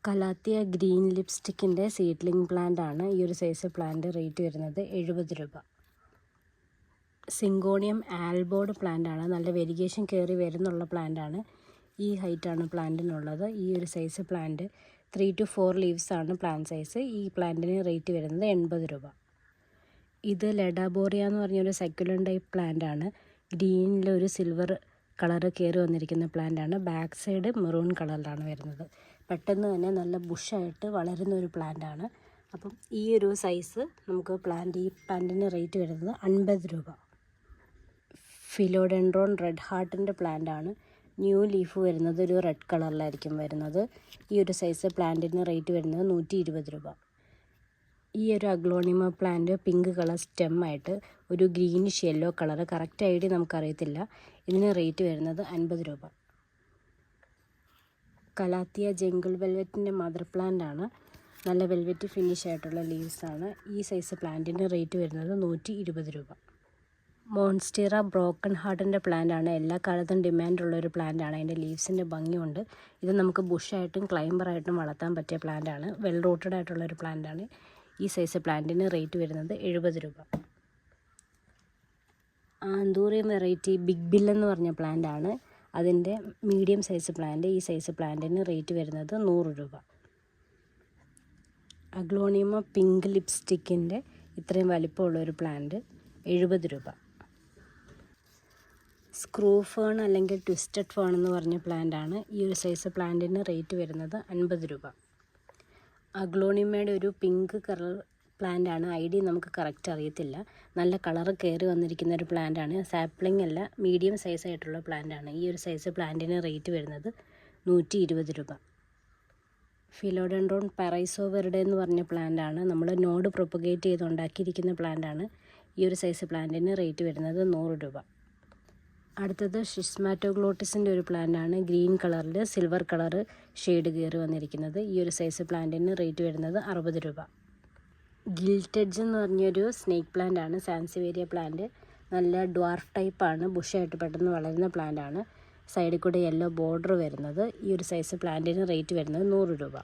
Calathea green ലിപ്സ്റ്റിക്കിൻ്റെ seedling plant ആണ്. ഈ ഒരു സൈസ് പ്ലാന്റ് റേറ്റ് വരുന്നത് 70 രൂപ. സിങ്കോണിയം ആൽബോർഡ് പ്ലാന്റ് ആണ്. നല്ല വെരിഗേഷൻ കയറി വരുന്നുള്ള പ്ലാന്റ് ആണ്. ഈ ഹൈറ്റാണ് പ്ലാന്റിനുള്ളത്. ഈ ഒരു സൈസ് പ്ലാന്റ് 3 to 4 ലീവ്സ് ആണ് പ്ലാന്റ് സൈസ്. ഈ പ്ലാന്റിന് റേറ്റ് വരുന്നത് 80 രൂപ. ഇത് ലെഡാബോറിയ എന്ന് പറഞ്ഞൊരു സക്യുലൻ ടൈപ്പ് പ്ലാന്റ് ആണ്. ഗ്രീനിലൊരു സിൽവർ കളറ് കയറി വന്നിരിക്കുന്ന പ്ലാന്റ് ആണ്. ബാക്ക് സൈഡ് മെറൂൺ കളറിലാണ് വരുന്നത്. പെട്ടെന്ന് തന്നെ നല്ല ബുഷായിട്ട് വളരുന്ന ഒരു പ്ലാന്റ് ആണ്. അപ്പം ഈ ഒരു സൈസ് നമുക്ക് ഈ പ്ലാന്റിന് റേറ്റ് വരുന്നത് 50 രൂപ. ഫിലോഡെൻഡ്രോൺ റെഡ് ഹാർട്ടിൻ്റെ പ്ലാന്റ് ആണ്. ന്യൂ ലീഫ് വരുന്നത് ഒരു റെഡ് കളറിലായിരിക്കും വരുന്നത്. ഈ ഒരു സൈസ് പ്ലാന്റിന് റേറ്റ് വരുന്നത് 120 രൂപ. ഈ ഒരു അഗ്ലോണിമ പ്ലാന്റ് പിങ്ക് കളർ സ്റ്റെമ്മായിട്ട് ഒരു greenish yellow colour, correct idea നമുക്കറിയത്തില്ല. ഇതിന് റേറ്റ് വരുന്നത് 50 രൂപ. കലാത്തിയ ജംഗിൾ വെൽവെറ്റിൻ്റെ മദർ പ്ലാന്റ് ആണ്. നല്ല വെൽവെറ്റ് ഫിനിഷ് ആയിട്ടുള്ള ലീവ്സാണ്. ഈ സൈസ് പ്ലാന്റിന് റേറ്റ് വരുന്നത് 120 രൂപ. മോൺസ്റ്റീറ ബ്രോക്കൺ ഹാർട്ടിൻ്റെ പ്ലാന്റ് ആണ്. എല്ലാ കാലത്തും ഡിമാൻഡുള്ളൊരു പ്ലാന്റ് ആണ്. അതിൻ്റെ ലീവ്സിൻ്റെ ഭംഗിയുണ്ട്. ഇത് നമുക്ക് ബുഷായിട്ടും ക്ലൈംബറായിട്ടും വളർത്താൻ പറ്റിയ പ്ലാന്റ് ആണ്. വെൽ റൂട്ടഡ് ആയിട്ടുള്ളൊരു പ്ലാന്റ് ആണ്. ഈ സൈസ് പ്ലാന്റിന് റേറ്റ് വരുന്നത് 70 രൂപ. ആന്തൂറിയം വെറൈറ്റി ബിഗ് ബിൽ എന്ന് പറഞ്ഞ പ്ലാന്റ് ആണ്. അതിൻ്റെ മീഡിയം സൈസ് പ്ലാന്റ്. ഈ സൈസ് പ്ലാന്റിന് റേറ്റ് വരുന്നത് 100 രൂപ. അഗ്ലോണിമ പിങ്ക് ലിപ്സ്റ്റിക്കിൻ്റെ ഇത്രയും വലിപ്പമുള്ളൊരു പ്ലാന്റ് 70 രൂപ. സ്ക്രൂ ഫേൺ അല്ലെങ്കിൽ ട്വിസ്റ്റഡ് ഫേൺ എന്ന് പറഞ്ഞ പ്ലാന്റ് ആണ്. ഈ ഒരു സൈസ് പ്ലാന്റിന് റേറ്റ് വരുന്നത് 50 രൂപ. അഗ്ലോണിമയുടെ ഒരു പിങ്ക് കളർ പ്ലാന്റ് ആണ്. ഐഡിയ നമുക്ക് കറക്റ്റ് അറിയത്തില്ല. നല്ല കളറ് കയറി വന്നിരിക്കുന്ന ഒരു പ്ലാന്റ് ആണ്. സാപ്ലിംഗ് അല്ല, മീഡിയം സൈസ് ആയിട്ടുള്ള പ്ലാന്റ് ആണ്. ഈ ഒരു സൈസ് പ്ലാന്റിന് റേറ്റ് വരുന്നത് 120 രൂപ. ഫിലോഡെൻഡ്രോൺ പാരൈസോവെറിഡെ എന്ന് പറഞ്ഞ പ്ലാന്റ് ആണ്. നമ്മൾ നോഡ് പ്രൊപ്പഗേറ്റ് ചെയ്ത് ഉണ്ടാക്കിയിരിക്കുന്ന പ്ലാന്റ് ആണ്. ഈ ഒരു സൈസ് പ്ലാന്റിന് റേറ്റ് വരുന്നത് 100 രൂപ. അടുത്തത് ഷിസ്മാറ്റോഗ്ലോട്ടിസിൻ്റെ ഒരു പ്ലാന്റ് ആണ്. ഗ്രീൻ കളറിൽ സിൽവർ കളറ് ഷെയ്ഡ് കയറി വന്നിരിക്കുന്നത്. ഈ ഒരു സൈസ് പ്ലാന്റിന് റേറ്റ് വരുന്നത് 60 രൂപ. ഗിൽറ്റെഡ്ജ് എന്ന് പറഞ്ഞൊരു സ്നേക്ക് പ്ലാന്റ് ആണ്. Sansevieria plant. നല്ല ഡ്വാർഫ് ടൈപ്പാണ്. ബുഷായിട്ട് പെട്ടെന്ന് വളരുന്ന പ്ലാന്റ് ആണ്. സൈഡിൽ കൂടെ യെല്ലോ ബോർഡർ വരുന്നത്. ഈ ഒരു സൈസ് പ്ലാന്റിന് റേറ്റ് വരുന്നത് 100 രൂപ.